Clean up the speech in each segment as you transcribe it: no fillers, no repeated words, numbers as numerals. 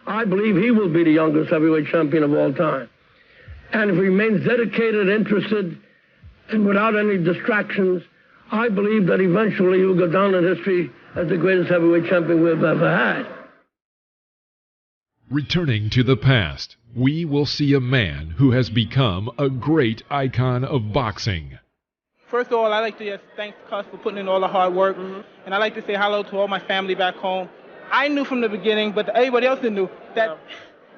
I believe he will be the youngest heavyweight champion of all time. And if he remains dedicated, interested, and without any distractions, I believe that eventually he will go down in history as the greatest heavyweight champion we've ever had. Returning to the past, we will see a man who has become a great icon of boxing. First of all, I'd like to just thank Cus for putting in all the hard work. And I'd like to say hello to all my family back home. I knew from the beginning, but everybody else knew, that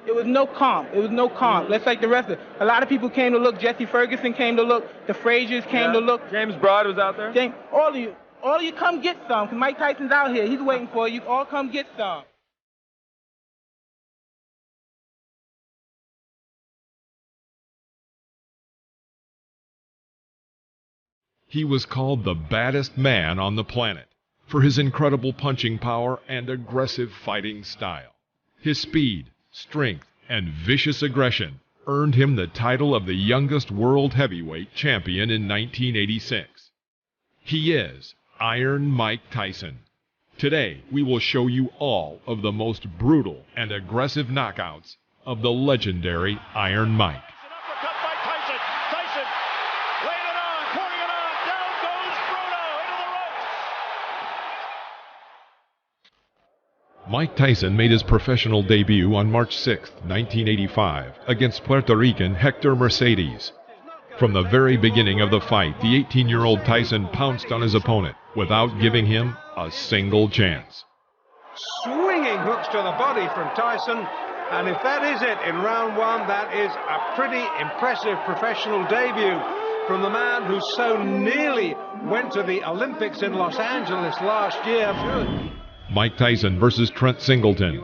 it was no calm. It was no calm. Let's like the rest of it. A lot of people came to look. Jesse Ferguson came to look. The Fraziers came to look. James Broad was out there. All of you come get some, because Mike Tyson's out here. He's waiting for you. All come get some. He was called the baddest man on the planet for his incredible punching power and aggressive fighting style. His speed, strength, and vicious aggression earned him the title of the youngest world heavyweight champion in 1986. He is Iron Mike Tyson. Today, we will show you all of the most brutal and aggressive knockouts of the legendary Iron Mike. Mike Tyson made his professional debut on March 6, 1985, against Puerto Rican Hector Mercedes. From the very beginning of the fight, the 18-year-old Tyson pounced on his opponent without giving him a single chance. Swinging hooks to the body from Tyson, and if that is it in round one, that is a pretty impressive professional debut from the man who so nearly went to the Olympics in Los Angeles last year. Mike Tyson versus Trent Singleton.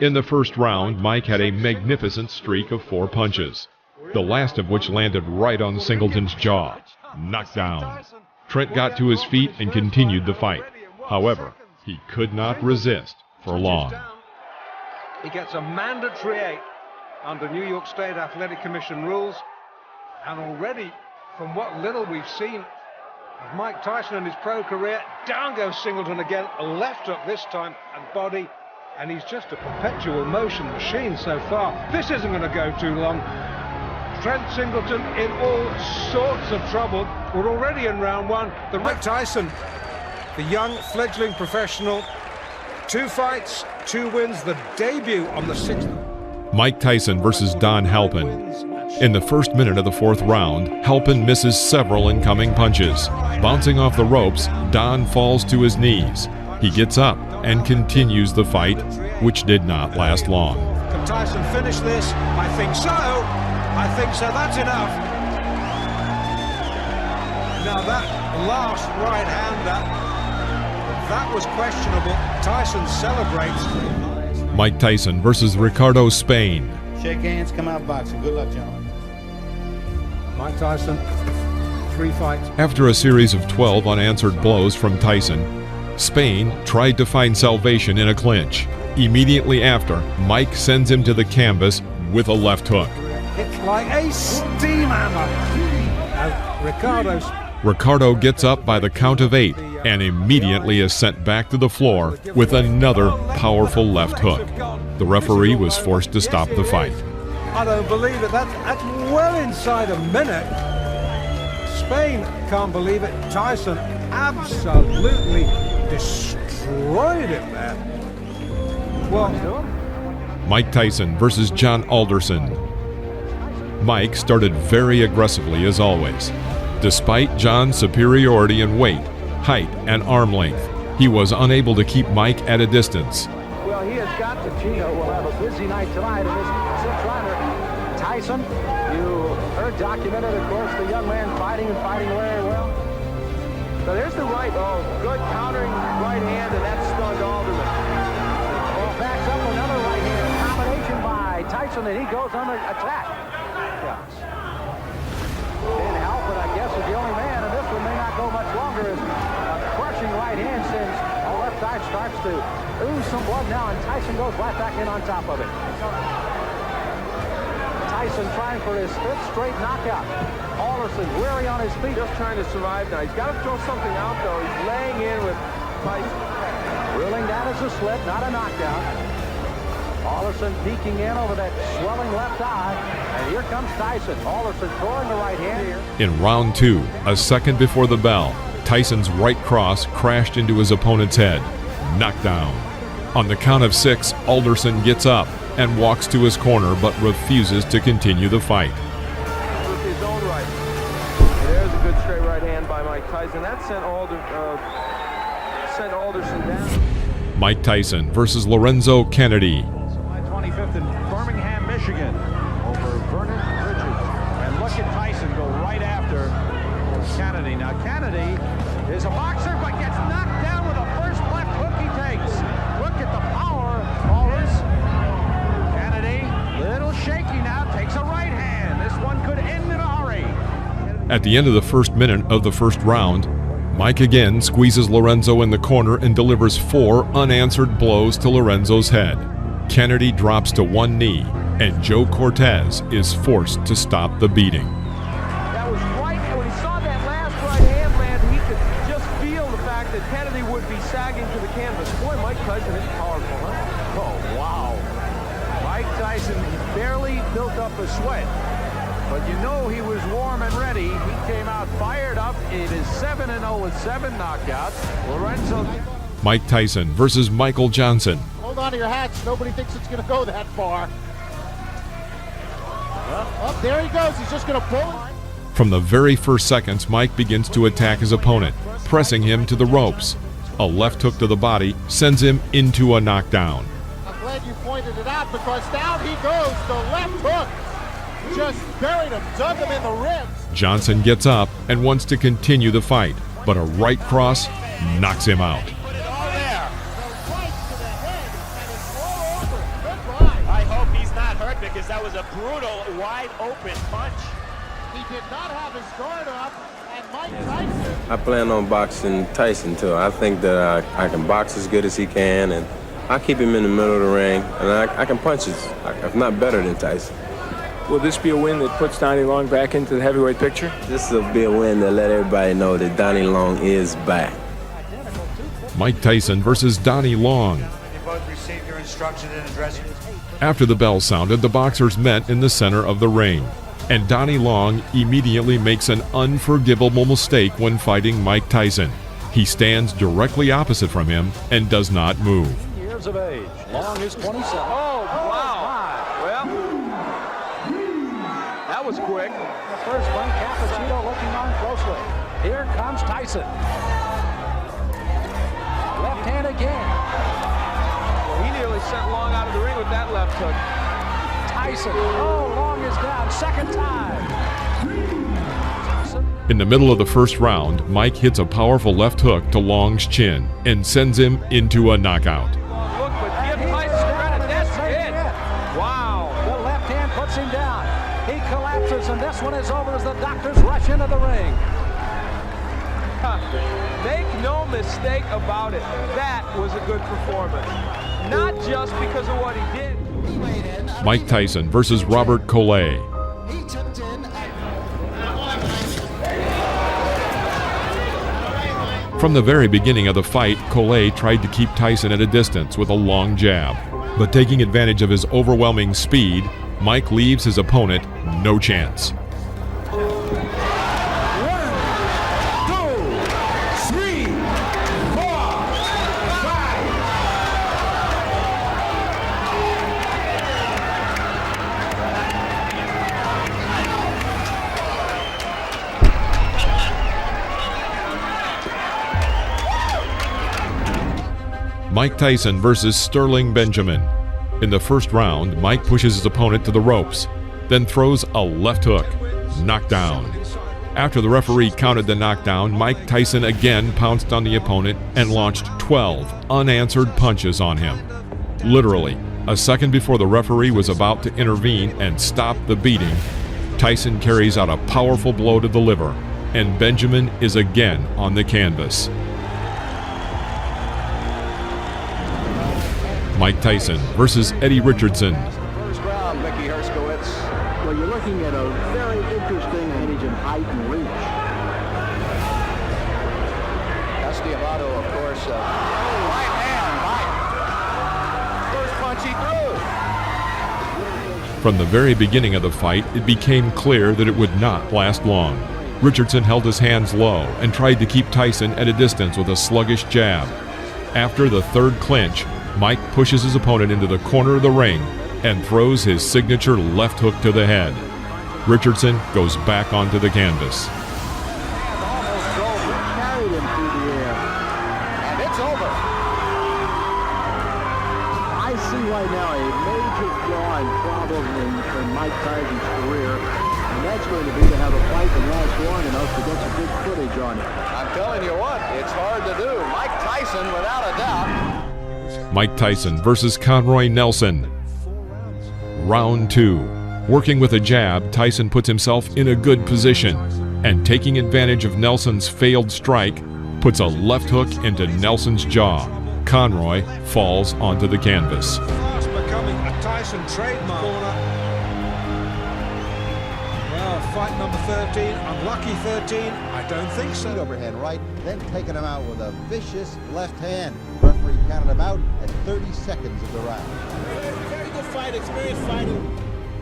In the first round, Mike had a magnificent streak of 4 punches, the last of which landed right on Singleton's jaw. Knockdown. Trent got to his feet and continued the fight. However, he could not resist for long. He gets a mandatory 8 under New York State Athletic Commission rules, and already, from what little we've seen of Mike Tyson in his pro career, down goes Singleton again, left hook this time, and body, and he's just a perpetual motion machine so far. This isn't going to go too long. Trent Singleton in all sorts of trouble. We're already in round one. Mike Tyson, the young fledgling professional, 2 fights, 2 wins, the debut on the 6th. Mike Tyson versus Don Halpin. In the first minute of the 4th round, Halpin misses several incoming punches. Bouncing off the ropes, Don falls to his knees. He gets up and continues the fight, which did not last long. Can Tyson finish this? I think so. I think so. That's enough. Now that last right hander, that was questionable. Tyson celebrates. Mike Tyson versus Ricardo Spain. Shake hands, come out boxing. Good luck, gentlemen. Mike Tyson, 3 fights. After a series of 12 unanswered blows from Tyson, Spain tried to find salvation in a clinch. Immediately after, Mike sends him to the canvas with a left hook. It's like a steam hammer. Ricardo gets up by the count of 8 and immediately is sent back to the floor with another powerful left hook. The referee was forced to stop the fight. I don't believe it. That's well inside a minute. Spain can't believe it. Tyson absolutely destroyed him there. Well, Mike Tyson versus John Alderson. Mike started very aggressively as always. Despite John's superiority in weight, height, and arm length, he was unable to keep Mike at a distance. Well, he has got to. Gino will have a busy night tonight in this 6th round. Tyson, you heard documented, of course, the young man fighting and fighting very well. So there's the right, good countering right hand, and that's stunned Alderman. Well, backs up another right hand, combination by Tyson, and he goes under attack. Didn't help, but I guess is the only man, and this one may not go much longer as a crushing right hand sends our left eye starts to ooze some blood now, and Tyson goes right back in on top of it. Tyson trying for his 5th straight knockout. Alderson weary on his feet. Just trying to survive now. He's got to throw something out, though. He's laying in with Tyson. Ruling that as a slip, not a knockdown. Alderson peeking in over that swelling left eye. And here comes Tyson. Alderson throwing the right hand here. In round 2, a second before the bell, Tyson's right cross crashed into his opponent's head. Knockdown. On the count of 6, Alderson gets up and walks to his corner but refuses to continue the fight. With his own right. There's a good straight right hand by Mike Tyson. That sent Alderson down. Mike Tyson versus Lorenzo Kennedy. July 25th in Birmingham, Michigan, over Vernon Bridges. And look at Tyson go right after Kennedy. Now Kennedy is a boxer, but gets knocked down with the first left hook he takes. Look at the power, callers. Kennedy, little shaky now, takes a right hand. This one could end in a hurry. At the end of the first minute of the first round, Mike again squeezes Lorenzo in the corner and delivers 4 unanswered blows to Lorenzo's head. Kennedy drops to one knee, and Joe Cortez is forced to stop the beating. That was right, and when he saw that last right hand land, he could just feel the fact that Kennedy would be sagging to the canvas. Boy, Mike Tyson is powerful, huh? Oh, wow. Mike Tyson barely built up a sweat. But you know he was warm and ready. He came out fired up. It is 7-0 with 7 knockouts. Lorenzo. Mike Tyson versus Michael Johnson. Hold on to your hats. Nobody thinks it's going to go that far. Up there he goes. He's just going to pull it. From the very first seconds, Mike begins to attack his opponent, pressing him to the ropes. A left hook to the body sends him into a knockdown. I'm glad you pointed it out because down he goes. The left hook just buried him, dug him in the ribs. Johnson gets up and wants to continue the fight, but a right cross knocks him out. Put it all there. The right to the head, and it's all over. Goodbye. I hope he's not hurt because that was a brutal, wide open punch. He did not have his guard up, and Mike Tyson. I plan on boxing Tyson too. I think that I can box as good as he can, and I keep him in the middle of the ring, and I can punch if not better than Tyson. Will this be a win that puts Donnie Long back into the heavyweight picture? This will be a win to let everybody know that Donnie Long is back. Mike Tyson versus Donnie Long. You both received your instructions in the dressing room. After the bell sounded, the boxers met in the center of the ring, and Donnie Long immediately makes an unforgivable mistake when fighting Mike Tyson. He stands directly opposite from him and does not move. Years of age. Long is 27. Oh, wow. Well, that was quick. The first one, Cappuccino looking on closely. Here comes Tyson. Left hand again. Well, he nearly sent Long out of the ring with that left hook. Tyson. Oh, Long is down. Second time. In the middle of the first round, Mike hits a powerful left hook to Long's chin and sends him into a knockout. Look, but give Tyson credit. That's it. Wow. The left hand puts him down. He collapses, and this one is over as the doctors rush into the ring. Make no mistake about it. That was a good performance. Not just because of what he did. Mike Tyson versus Robert Collet. From the very beginning of the fight, Collet tried to keep Tyson at a distance with a long jab. But taking advantage of his overwhelming speed, Mike leaves his opponent no chance. 1, 2, 3, 4, 5. Mike Tyson versus Sterling Benjamin. In the first round, Mike pushes his opponent to the ropes, then throws a left hook. Knockdown. After the referee counted the knockdown, Mike Tyson again pounced on the opponent and launched 12 unanswered punches on him. Literally, a second before the referee was about to intervene and stop the beating, Tyson carries out a powerful blow to the liver, and Benjamin is again on the canvas. Mike Tyson versus Eddie Richardson. First round, Mickey Herskowitz. Well, you're looking at a very interesting age in height and reach. Amato, of course. Right hand, Mike. First punch he threw. From the very beginning of the fight, it became clear that it would not last long. Richardson held his hands low and tried to keep Tyson at a distance with a sluggish jab. After the third clinch, Mike pushes his opponent into the corner of the ring and throws his signature left hook to the head. Richardson goes back onto the canvas. Carried him through the air. And it's over. I see right now a major flaw and problem in Mike Tyson's career, and that's going to be to have a fight that lasts long enough to get some good footage on it. I'm telling you what, it's hard to do. Mike Tyson, without a doubt. Mike Tyson versus Conroy Nelson. Round 2. Working with a jab, Tyson puts himself in a good position, and taking advantage of Nelson's failed strike, puts a left hook into Nelson's jaw. Conroy falls onto the canvas. Fast becoming a Tyson trademark. Well, fight number 13, unlucky 13, I don't think so. Overhand right, then taking him out with a vicious left hand. Referee counted him out at 30 seconds of the round. Very good fight, experienced fighter.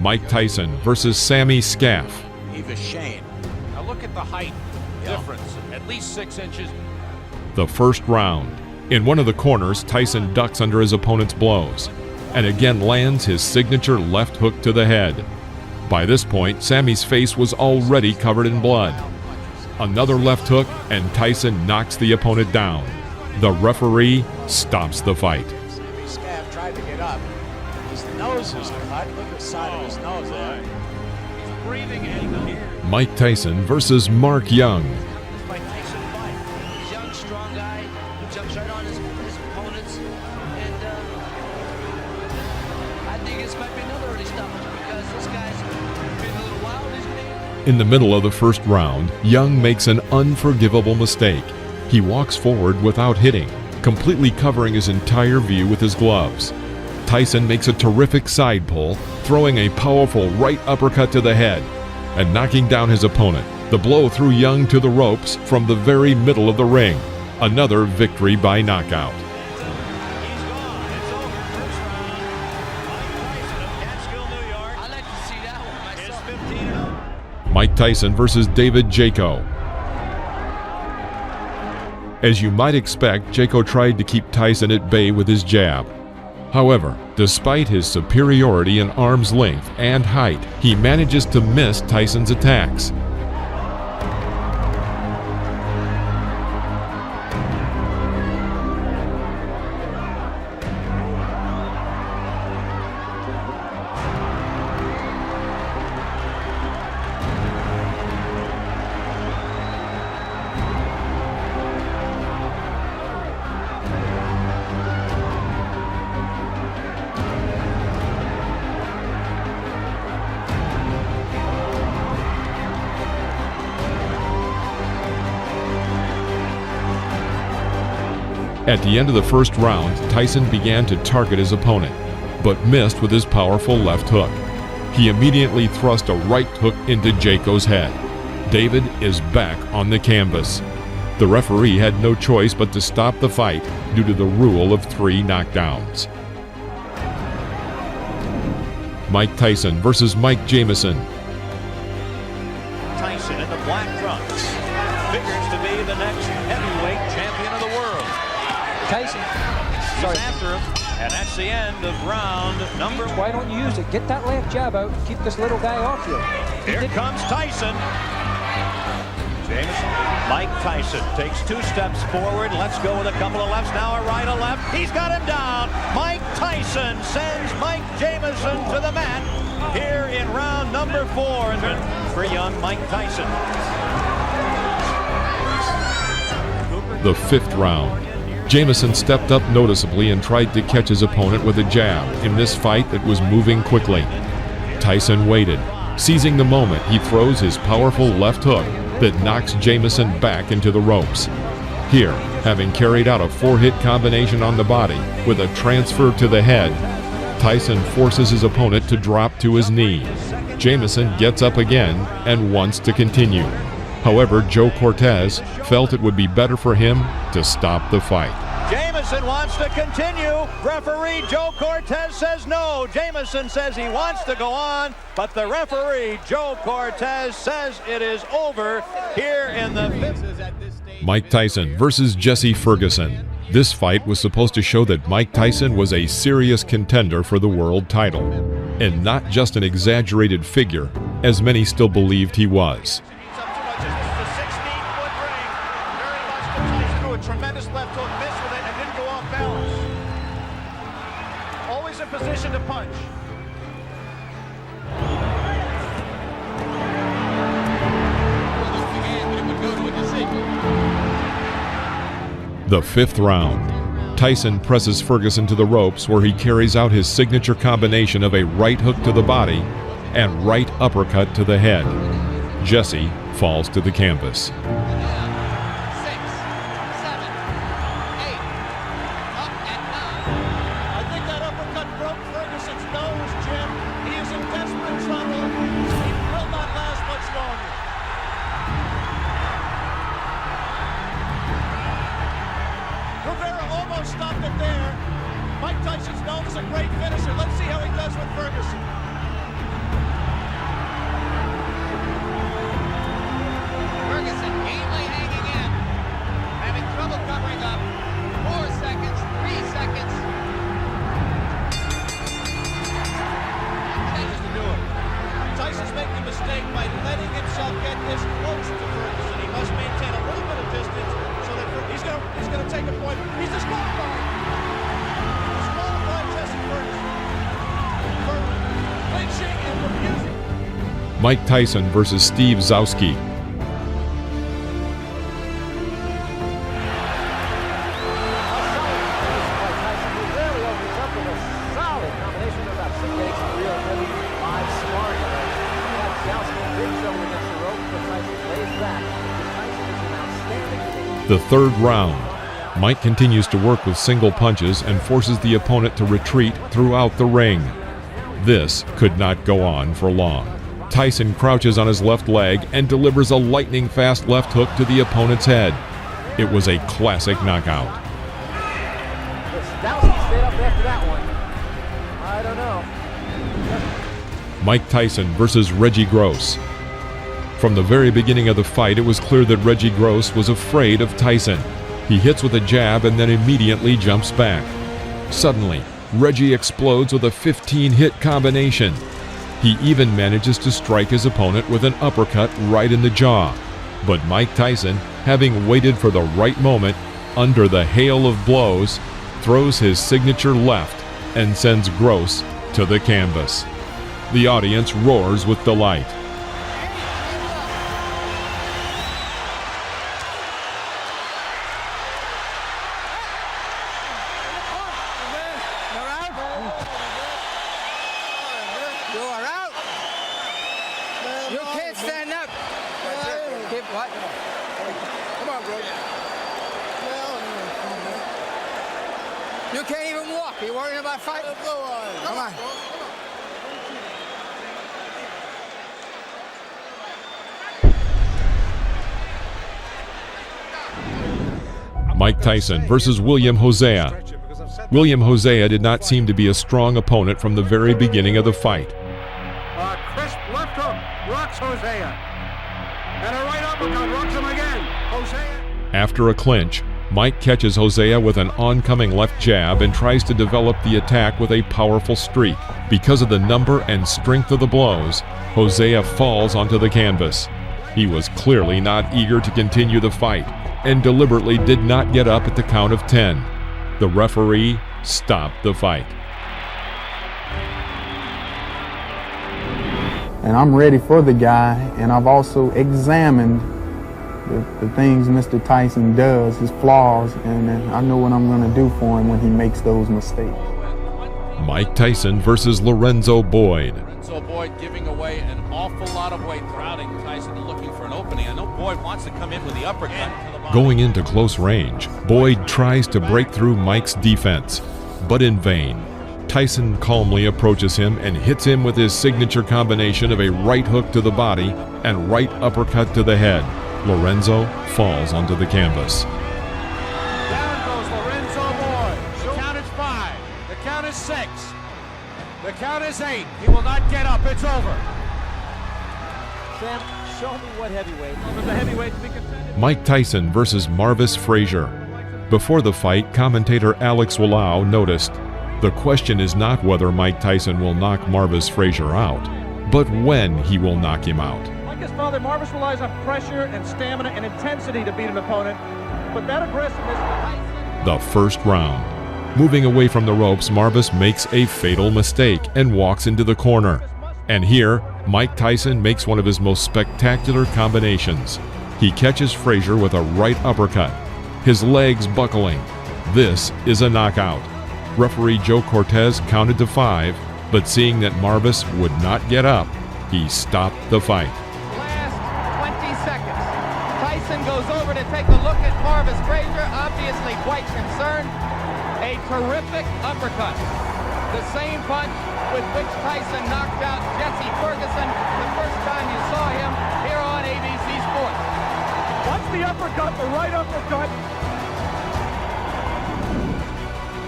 Mike Tyson versus Sammy Scaff. eFSANE. Now look at the height difference, at least 6 inches. The first round. In one of the corners, Tyson ducks under his opponent's blows and again lands his signature left hook to the head. By this point, Sammy's face was already covered in blood. Another left hook and Tyson knocks the opponent down. The referee stops the fight. Sammy Scaff tried to get up. His nose is cut. Look at the side of his nose there. He's breathing in. Mike Tyson versus Mark Young. By Tyson fight. He's a young, strong guy who jumps right on his opponents, and I think this might be another early stoppage because this guy's been a little wild. He's gonna... In the middle of the first round, Young makes an unforgivable mistake. He walks forward without hitting, completely covering his entire view with his gloves. Tyson makes a terrific side pull, throwing a powerful right uppercut to the head and knocking down his opponent. The blow threw Young to the ropes from the very middle of the ring. Another victory by knockout. I'd like to see that one myself. Mike Tyson versus David Jaco. As you might expect, Jaco tried to keep Tyson at bay with his jab. However, despite his superiority in arm's length and height, he manages to miss Tyson's attacks. At the end of the first round, Tyson began to target his opponent, but missed with his powerful left hook. He immediately thrust a right hook into Jaco's head. David is back on the canvas. The referee had no choice but to stop the fight due to the rule of 3 knockdowns. Mike Tyson versus Mike Jamison. Tyson in the black trunks figures to be the next heavyweight champion of the world. Tyson. He's after him, and that's the end of round number. Why don't you use it? Get that left jab out. Keep this little guy off you. Here comes Tyson. Jamison. Mike Tyson takes 2 steps forward. Let's go with a couple of lefts. Now a right, a left. He's got him down. Mike Tyson sends Mike Jamison to the mat here in round number 4 for young Mike Tyson. The 5th round. Jamison stepped up noticeably and tried to catch his opponent with a jab in this fight that was moving quickly. Tyson waited. Seizing the moment, he throws his powerful left hook that knocks Jamison back into the ropes. Here, having carried out a 4-hit combination on the body with a transfer to the head, Tyson forces his opponent to drop to his knee. Jamison gets up again and wants to continue. However, Joe Cortez felt it would be better for him to stop the fight. Jamison Jamieson wants to continue. Referee Joe Cortez says no. Jamieson says he wants to go on, but the referee Joe Cortez says it is over here in the fifth. Mike Tyson versus Jesse Ferguson. This fight was supposed to show that Mike Tyson was a serious contender for the world title, and not just an exaggerated figure, as many still believed he was. Tremendous left hook, missed with it, and didn't go off balance. Always in position to punch. The fifth round. Tyson presses Ferguson to the ropes, where he carries out his signature combination of a right hook to the body and right uppercut to the head. Jesse falls to the canvas. Stopped it there. Mike Tyson's known as a great finisher. Let's see how he does with Ferguson. Ferguson gamely hanging in, having trouble covering up. 4 seconds, 3 seconds. Changes to do it. Tyson's making a mistake by letting himself get this close to Ferguson. He must maintain a little bit of distance so that he's going to take a point. He's disqualified. Disqualified Jesse Ferguson for clinching and refusing. Mike Tyson versus Steve Zowski. The third round. Mike continues to work with single punches and forces the opponent to retreat throughout the ring. This could not go on for long. Tyson crouches on his left leg and delivers a lightning-fast left hook to the opponent's head. It was a classic knockout. Stay up after that one. I don't know. Mike Tyson versus Reggie Gross. From the very beginning of the fight, it was clear that Reggie Gross was afraid of Tyson. He hits with a jab and then immediately jumps back. Suddenly, Reggie explodes with a 15-hit combination. He even manages to strike his opponent with an uppercut right in the jaw. But Mike Tyson, having waited for the right moment, under the hail of blows, throws his signature left and sends Gross to the canvas. The audience roars with delight. You can't even walk. Are you worrying about fighting? Come on. Mike Tyson versus William Hosea. William Hosea did not seem to be a strong opponent from the very beginning of the fight. A crisp left hook rocks Hosea. And a right uppercut rocks him again. Hosea. After a clinch, Mike catches Hosea with an oncoming left jab and tries to develop the attack with a powerful streak. Because of the number and strength of the blows, Hosea falls onto the canvas. He was clearly not eager to continue the fight and deliberately did not get up at the count of 10. The referee stopped the fight. And I'm ready for the guy, and I've also examined the things Mr. Tyson does, his flaws, and I know what I'm going to do for him when he makes those mistakes. Mike Tyson versus Lorenzo Boyd. Lorenzo Boyd giving away an awful lot of weight, crowding Tyson and looking for an opening. I know Boyd wants to come in with the uppercut. Going into close range, Boyd tries to break through Mike's defense, but in vain. Tyson calmly approaches him and hits him with his signature combination of a right hook to the body and right uppercut to the head. Lorenzo falls onto the canvas. Down goes Lorenzo Boyd. count is 8. He will not get up. It's over. Sam, show me what heavyweight. Was the heavyweight to be contended? Mike Tyson versus Marvis Frazier. Before the fight, commentator Alex Wallau noticed, "The question is not whether Mike Tyson will knock Marvis Frazier out, but when he will knock him out." Like his father, Marvis relies on pressure and stamina and intensity to beat an opponent, but that aggressiveness... The first round. Moving away from the ropes, Marvis makes a fatal mistake and walks into the corner. And here, Mike Tyson makes one of his most spectacular combinations. He catches Frazier with a right uppercut, his legs buckling. This is a knockout. Referee Joe Cortez counted to 5, but seeing that Marvis would not get up, he stopped the fight. Last 20 seconds. Tyson goes over to take a look at Marvis Frazier, obviously quite concerned. A terrific uppercut. The same punch with which Tyson knocked out Jesse Ferguson the first time you saw him here on ABC Sports. Watch the uppercut, the right uppercut.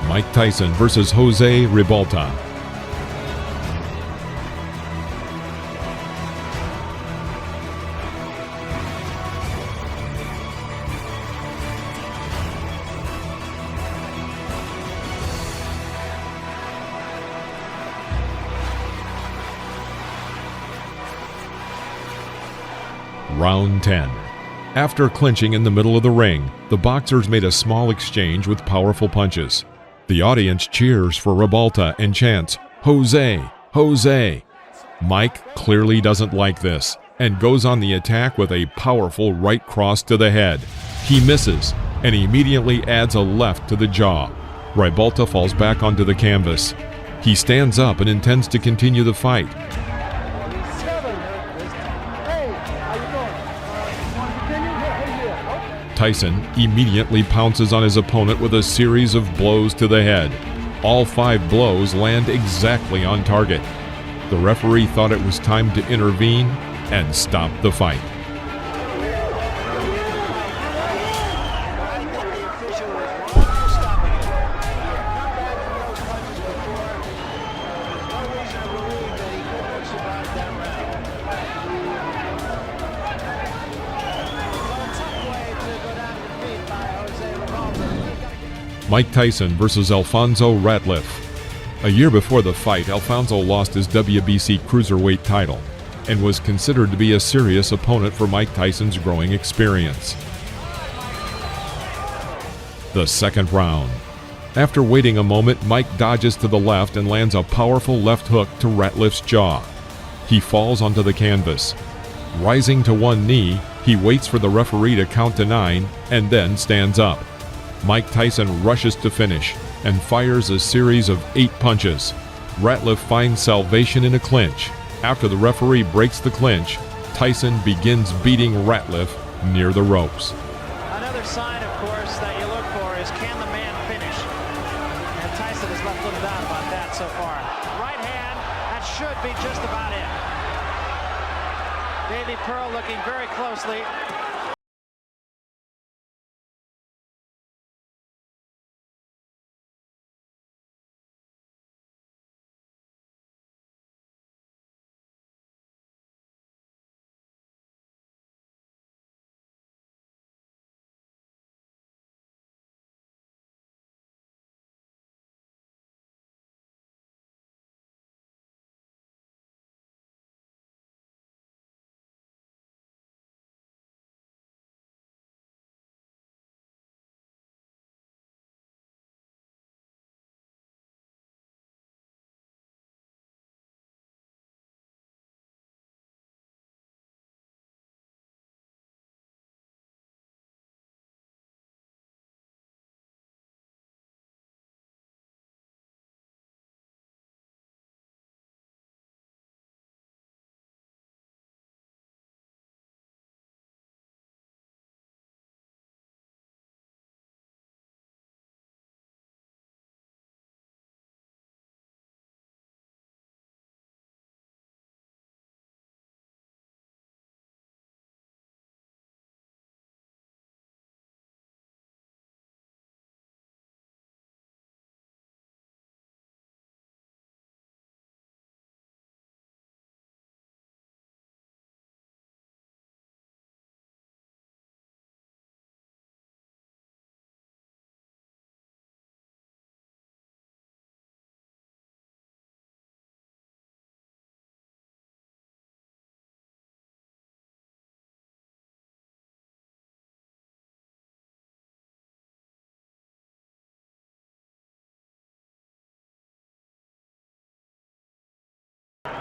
Mike Tyson versus Jose Ribalta. Round 10. After clinching in the middle of the ring, the boxers made a small exchange with powerful punches. The audience cheers for Ribalta and chants, "Jose! Jose!" Mike clearly doesn't like this and goes on the attack with a powerful right cross to the head. He misses and immediately adds a left to the jaw. Ribalta falls back onto the canvas. He stands up and intends to continue the fight. Tyson immediately pounces on his opponent with a series of blows to the head. All 5 blows land exactly on target. The referee thought it was time to intervene and stop the fight. Mike Tyson versus Alfonso Ratliff. A year before the fight, Alfonso lost his WBC cruiserweight title and was considered to be a serious opponent for Mike Tyson's growing experience. The second round. After waiting a moment, Mike dodges to the left and lands a powerful left hook to Ratliff's jaw. He falls onto the canvas. Rising to one knee, he waits for the referee to count to 9 and then stands up. Mike Tyson rushes to finish and fires a series of 8 punches. Ratliff finds salvation in a clinch. After the referee breaks the clinch, Tyson begins beating Ratliff near the ropes. Another sign, of course, that you look for is, can the man finish? And Tyson has left little doubt about that so far. Right hand, that should be just about it. Davey Pearl looking very closely.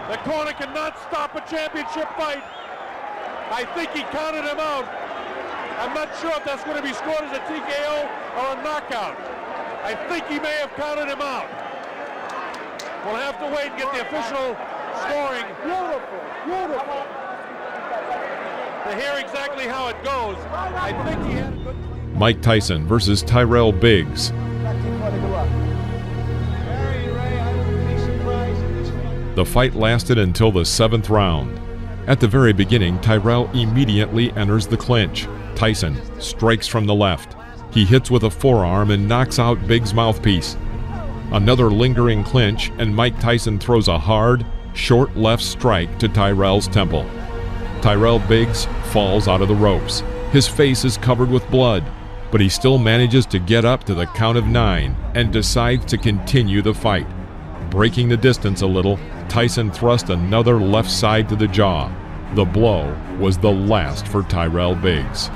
The corner cannot stop a championship fight. I think he counted him out. I'm not sure if that's going to be scored as a TKO or a knockout. I think he may have counted him out. We'll have to wait and get the official scoring. Beautiful. To hear exactly how it goes. I think he had a good... Mike Tyson versus Tyrell Biggs. The fight lasted until the 7th round. At the very beginning, Tyrell immediately enters the clinch. Tyson strikes from the left. He hits with a forearm and knocks out Biggs' mouthpiece. Another lingering clinch, and Mike Tyson throws a hard, short left strike to Tyrell's temple. Tyrell Biggs falls out of the ropes. His face is covered with blood, but he still manages to get up to the count of 9 and decides to continue the fight. Breaking the distance a little, Tyson thrust another left side to the jaw. The blow was the last for Tyrell Biggs.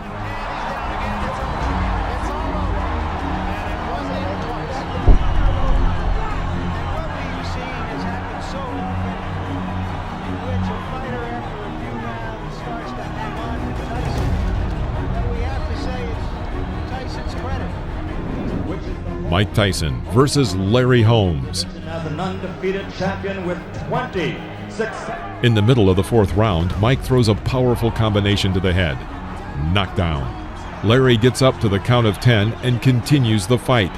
Mike Tyson versus Larry Holmes. An undefeated champion with 26. In the middle of the 4th round, Mike throws a powerful combination to the head. Knockdown. Larry gets up to the count of 10 and continues the fight.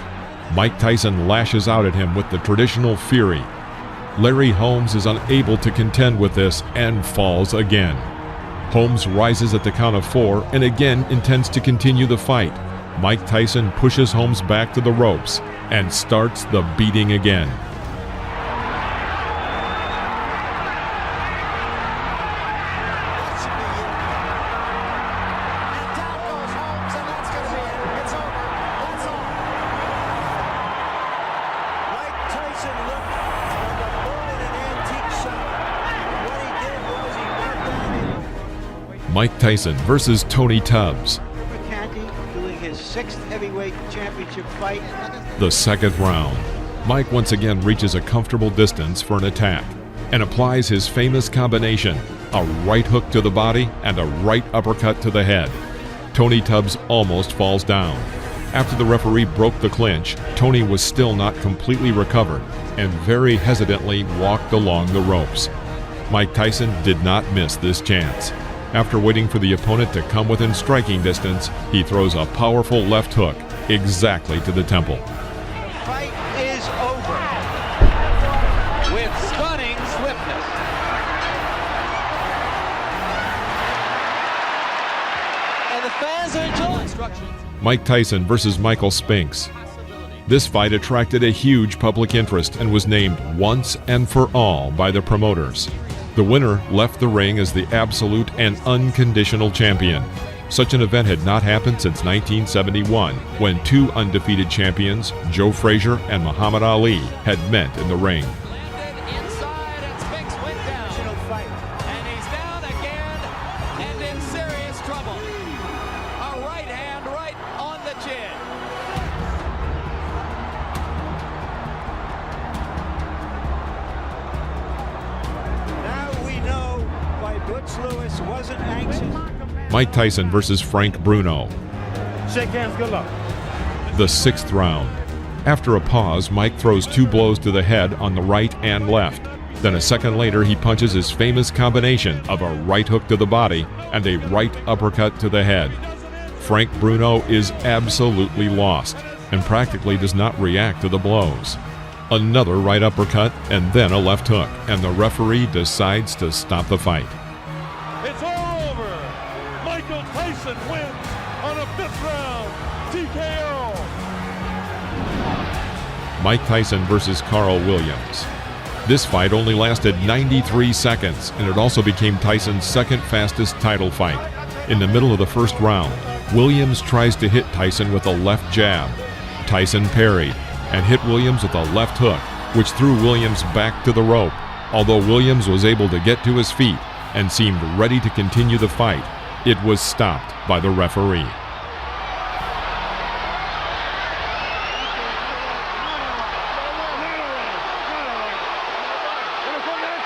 Mike Tyson lashes out at him with the traditional fury. Larry Holmes is unable to contend with this and falls again. Holmes rises at the count of 4 and again intends to continue the fight. Mike Tyson pushes Holmes back to the ropes and starts the beating again. Mike Tyson versus Tony Tubbs. Doing his 6th heavyweight championship fight. The 2nd round. Mike once again reaches a comfortable distance for an attack and applies his famous combination, a right hook to the body and a right uppercut to the head. Tony Tubbs almost falls down. After the referee broke the clinch, Tony was still not completely recovered and very hesitantly walked along the ropes. Mike Tyson did not miss this chance. After waiting for the opponent to come within striking distance, he throws a powerful left hook exactly to the temple. Fight is over with stunning swiftness. And the fans are enjoying. Mike Tyson versus Michael Spinks. This fight attracted a huge public interest and was named once and for all by the promoters. The winner left the ring as the absolute and unconditional champion. Such an event had not happened since 1971, when 2 undefeated champions, Joe Frazier and Muhammad Ali, had met in the ring. Inside, and Spinks went down. And he's down again and in serious trouble. A right hand right on the chin. Lewis wasn't anxious. Mike Tyson versus Frank Bruno. Shake hands, good luck. The 6th round. After a pause, Mike throws 2 blows to the head on the right and left. Then a second later, he punches his famous combination of a right hook to the body and a right uppercut to the head. Frank Bruno is absolutely lost and practically does not react to the blows. Another right uppercut and then a left hook, and the referee decides to stop the fight. It's all over. Michael Tyson wins on a 5th round TKO. Mike Tyson versus Carl Williams. This fight only lasted 93 seconds, and it also became Tyson's 2nd fastest title fight. In the middle of the 1st round, Williams tries to hit Tyson with a left jab. Tyson parried and hit Williams with a left hook, which threw Williams back to the rope. Although Williams was able to get to his feet and seemed ready to continue the fight, it was stopped by the referee.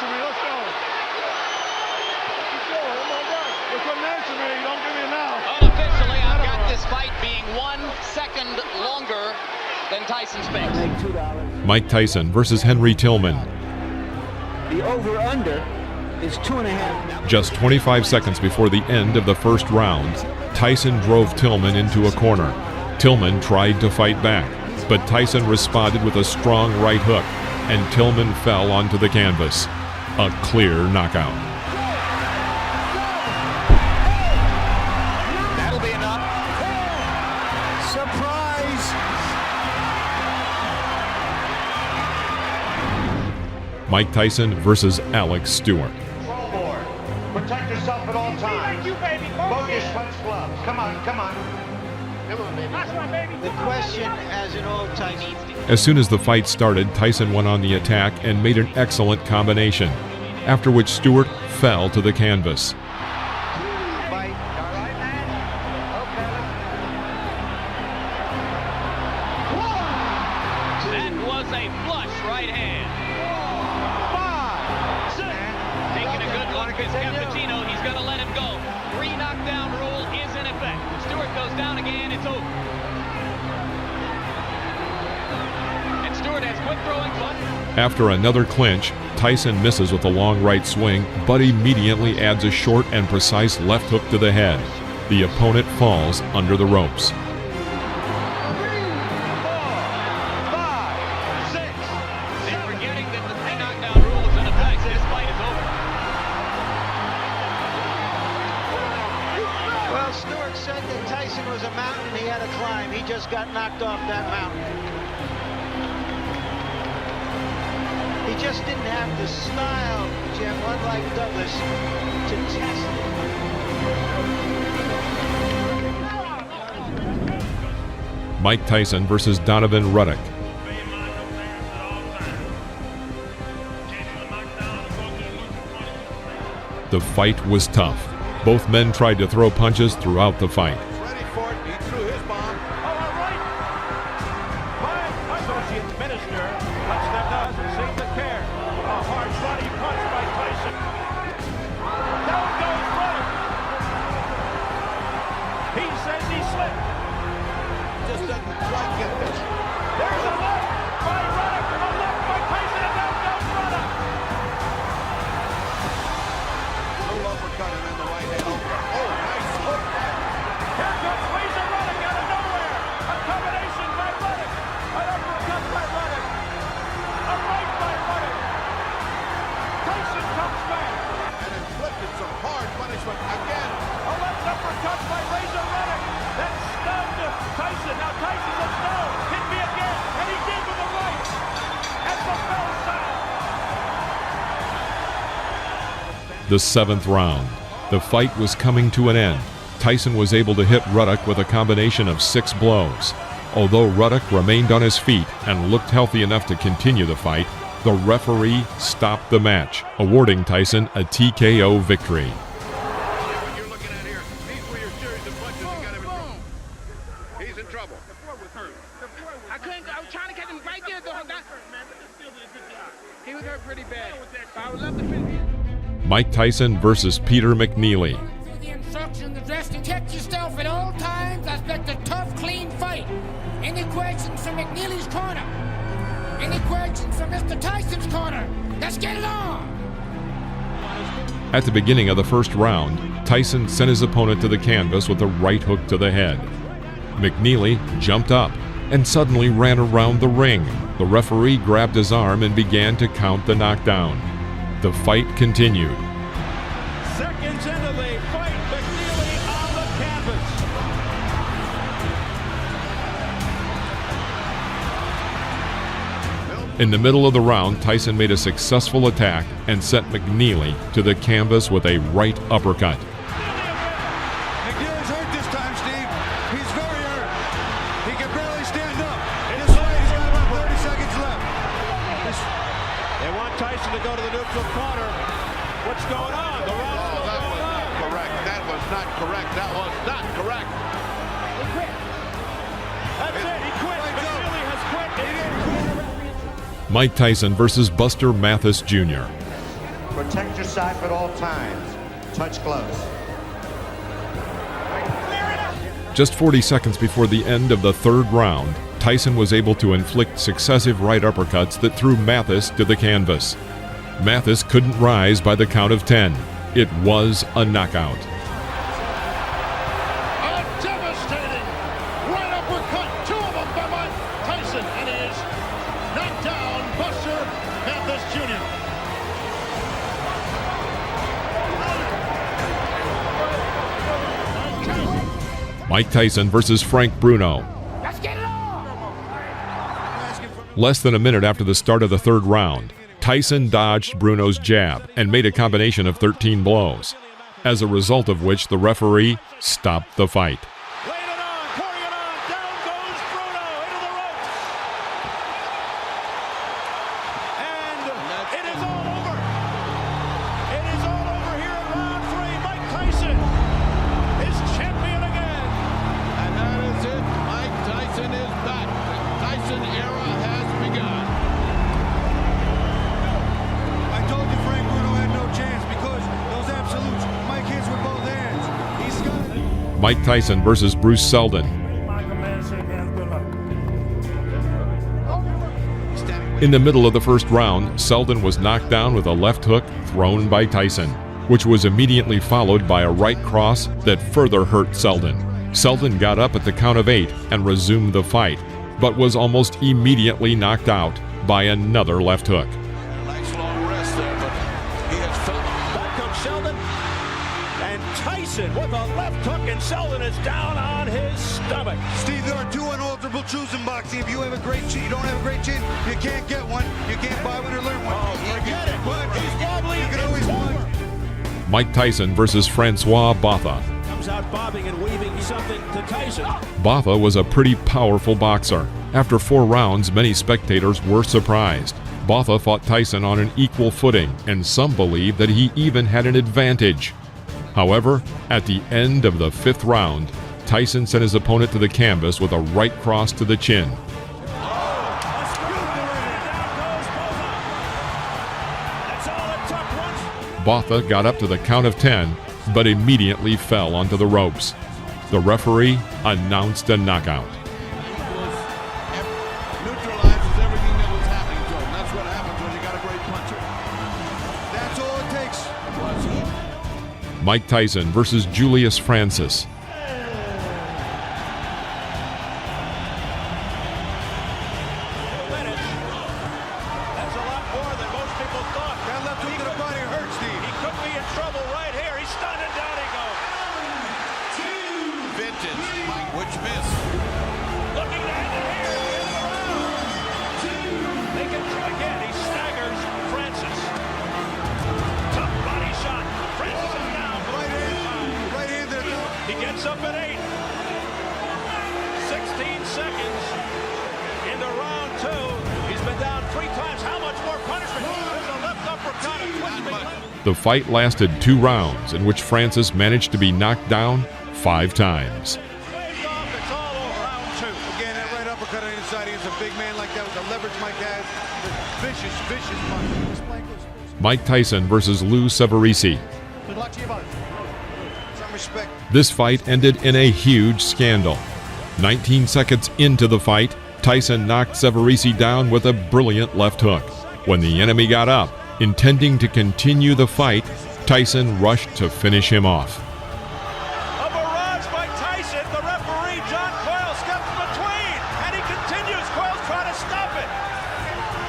Let's go. Then Tyson's face. Mike Tyson versus Henry Tillman. The over-under is 2.5. Just 25 seconds before the end of the first round, Tyson drove Tillman into a corner. Tillman tried to fight back, but Tyson responded with a strong right hook, and Tillman fell onto the canvas. A clear knockout. That'll be enough. Surprise! Mike Tyson versus Alex Stewart. Protect yourself at all times. Bogus punch gloves. Come on, come on. Come on, baby. The question as an old Tyson. As soon as the fight started, Tyson went on the attack and made an excellent combination, after which Stewart fell to the canvas. That was a flush right hand. 5, 6. Taking a good look at Cappuccino. He's going to let him go. 3 knockdown rule is in effect. When Stewart goes down again, it's over. And Stewart has quit throwing fun. After another clinch, Tyson misses with a long right swing, but immediately adds a short and precise left hook to the head. The opponent falls under the ropes. 3, 4, 5, 6. They're forgetting that the 3 knockdown rule is in effect. This fight is over. Well, Stewart said that Tyson was a mountain he had to climb. He just got knocked off that mountain. He just didn't have the style, Jim, unlike Douglas, to test it. Mike Tyson versus Donovan Ruddock. The fight was tough. Both men tried to throw punches throughout the fight. Ready for it. He threw his bomb. All right. Associate Minister touched that and saved the care. A hard body punch by Tyson. Down goes Ruddock. He says he slipped. Just doesn't quite get this. There's a left by Ruddock. A left by Tyson, and down goes Ruddock. Little uppercut and then the right hand. Oh, nice hook. Here comes Razor Ruddock out of nowhere. A combination by Ruddock. An uppercut by Ruddock. A right by Ruddock. Tyson comes back. And inflicted some hard punishment again. A left uppercut by Razor Ruddock. That stunned Tyson. Now Tyson says no. Hit me again. And he did with the right. At the bell sound. The 7th round. The fight was coming to an end. Tyson was able to hit Ruddock with a combination of 6 blows. Although Ruddock remained on his feet and looked healthy enough to continue the fight, the referee stopped the match, awarding Tyson a TKO victory. You're looking at here. These were your series of punches that got him in trouble. He's in trouble. The floor was hurt. I was trying to catch him right there, though. He was hurt pretty bad. I would love to finish. Mike Tyson versus Peter McNeely. The instructions addressed to protect yourself at all times. I expect a tough, clean fight. Any questions from McNeely's corner? Any questions from Mr. Tyson's corner? Let's get it on! At the beginning of the first round, Tyson sent his opponent to the canvas with a right hook to the head. McNeely jumped up and suddenly ran around the ring. The referee grabbed his arm and began to count the knockdown. The fight continued. Seconds into the fight, McNeely on the canvas. In the middle of the round, Tyson made a successful attack and sent McNeely to the canvas with a right uppercut. McNeely's hurt this time, Steve. He's very hurt. He can barely stand up. This fight, he's got about 30 seconds left. They want Tyson to go to the neutral corner. What's going on? The round's still going on. Correct. That was not correct. That was not correct. He quit. That's it. He quit. McNeely has quit. He didn't quit. Mike Tyson versus Buster Mathis Jr. Protect yourself at all times. Touch gloves. Just 40 seconds before the end of the third round, Tyson was able to inflict successive right uppercuts that threw Mathis to the canvas. Mathis couldn't rise by the count of 10. It was a knockout. A devastating right uppercut, 2 of them by Mike Tyson, and he is knocked down Buster Mathis Jr. Mike Tyson versus Frank Bruno. Less than a minute after the start of the third round, Tyson dodged Bruno's jab and made a combination of 13 blows, as a result of which the referee stopped the fight. Mike Tyson versus Bruce Seldon. In the middle of the first round, Seldon was knocked down with a left hook thrown by Tyson, which was immediately followed by a right cross that further hurt Seldon. Seldon got up at the count of 8 and resumed the fight, but was almost immediately knocked out by another left hook. Nice long rest there, but he has felt. Back comes Seldon, and Tyson with a left hook, and Seldon is down on his stomach. Steve, there are 2 unalterable truths in boxing. If you have a great chin, you don't have a great chin, you can't get one. You can't buy one or learn one. Oh, forget it. But He's wobbly. you can always win. Mike Tyson versus Francois Botha. Comes out bobbing and weaving something to Tyson. Botha was a pretty powerful boxer. After 4 rounds, many spectators were surprised. Botha fought Tyson on an equal footing, and some believe that he even had an advantage. However, at the end of the 5th round, Tyson sent his opponent to the canvas with a right cross to the chin. Botha got up to the count of 10, but immediately fell onto the ropes. The referee announced a knockout. Neutralizes everything that was happening to him. That's what happens when you got a great puncher. That's all it takes. Mike Tyson versus Julius Francis. That's a lot more than most people thought. That left hook to the body hurt, Steve. He could be in trouble right here. He's stunned and down he goes. Vintage Mike, which miss. Looking to end it here in the round. They can try again. He staggers Francis. Tough body shot. Francis is down. Right hand there. He gets up at 8. 16 seconds into round 2. He's been down 3 times. How much more punishment? There's a left uppercut. The fight lasted 2 rounds, in which Francis managed to be knocked down 5 times. It's all over round 2. Again, that right uppercut on the inside. He's a big man like that with the leverage Mike has. Vicious, vicious punch. Mike Tyson versus Lou Severisi. Good luck to you both. Some respect. This fight ended in a huge scandal. 19 seconds into the fight, Tyson knocked Severisi down with a brilliant left hook. When the enemy got up, intending to continue the fight, Tyson rushed to finish him off. A barrage by Tyson. The referee, John Coyle, steps between, and he continues. Coyle's trying to stop it.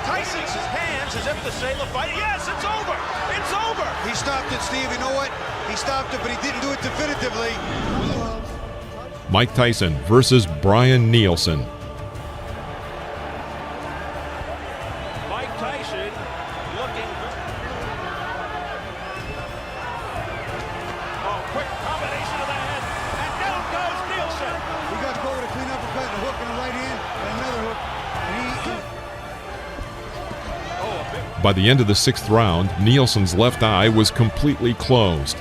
Tyson's hands as if to say the fight. Yes, it's over. It's over. He stopped it, Steve. You know what? He stopped it, but he didn't do it definitively. Mike Tyson versus Brian Nielsen. Mike Tyson looking. Oh, quick combination of the head, and down goes Nielsen. He got to go with a clean uppercut and a hook in the right hand and another hook. And By the end of the 6th round, Nielsen's left eye was completely closed.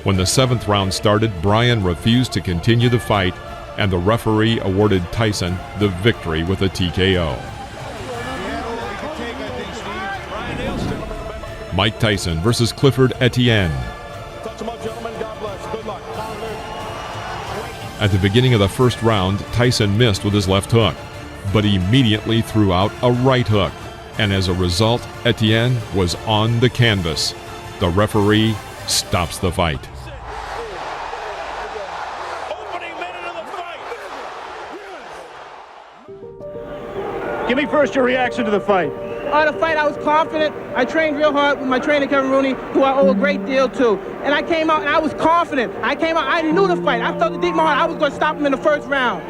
When the 7th round started, Brian refused to continue the fight, and the referee awarded Tyson the victory with a TKO. Mike Tyson versus Clifford Etienne. Touch him up, gentlemen. God bless. Good luck. At the beginning of the 1st round, Tyson missed with his left hook. but immediately threw out a right hook, and as a result, Etienne was on the canvas. The referee stops the fight. Give me first your reaction to the fight. The fight, I was confident. I trained real hard with my trainer, Kevin Rooney, who I owe a great deal to. And I came out and I was confident. I knew the fight. I felt it deep in my heart. I was going to stop him in the first round.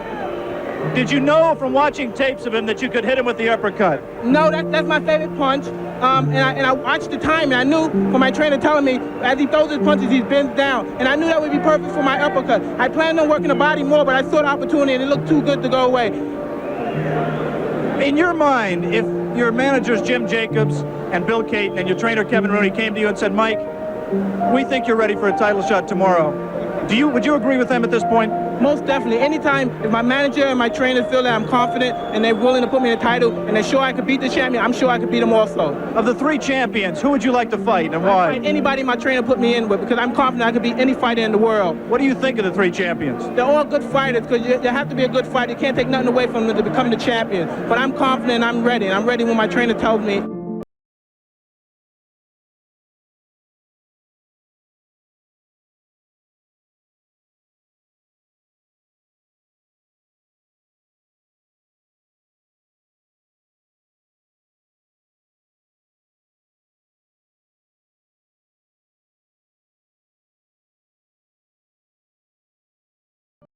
Did you know from watching tapes of him that you could hit him with the uppercut? No, that's my favorite punch. And I watched the time, and I knew from my trainer telling me, as he throws his punches, he bends down. And I knew that would be perfect for my uppercut. I planned on working the body more, but I saw the opportunity, and it looked too good to go away. In your mind, if your managers Jim Jacobs and Bill Caton and your trainer Kevin Rooney came to you and said, Mike, we think you're ready for a title shot tomorrow, would you agree with them at this point? Most definitely. Anytime if my manager and my trainer feel that I'm confident and they're willing to put me in a title and they're sure I could beat the champion, I'm sure I could beat them also. Of the 3 champions, who would you like to fight and why? I'd fight anybody my trainer put me in with, because I'm confident I could beat any fighter in the world. What do you think of the 3 champions? They're all good fighters, because you have to be a good fighter. You can't take nothing away from them to become the champion. But I'm confident, I'm ready, and I'm ready when my trainer tells me.